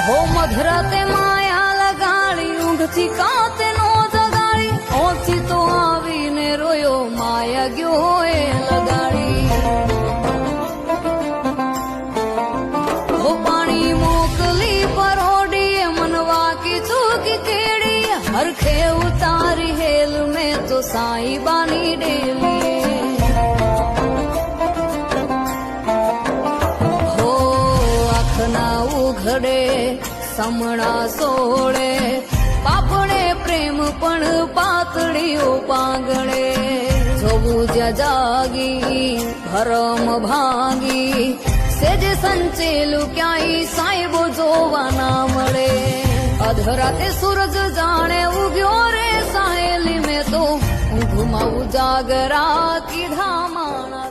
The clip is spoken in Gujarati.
હો મધરાતે માયા લગાડી ઊંઘથી કાતે નો જગાડી ઓછી તો આવીને રોયો માયા ગયો એ લગાડી હો પાણી મોકલી પરોડી મનવા કી ચૂકી કેડી હરખે ઉતારી હેલ મેં તો સાઈ બાની ડેલી ઉઘડે સમણા સોળે પાપડે પ્રેમ પણ પાતળીઓ પાંગળે જોવું જ્યાં જાગી ભરમ ભાગી સેજ સંચેલું ક્યાંય સાહેબો જોવા ના મળે અધરાતે સૂરજ જાણે ઉગ્યો રે સાહેલી મેં તો ઊંઘમાં ઉજાગરા કીધા માણા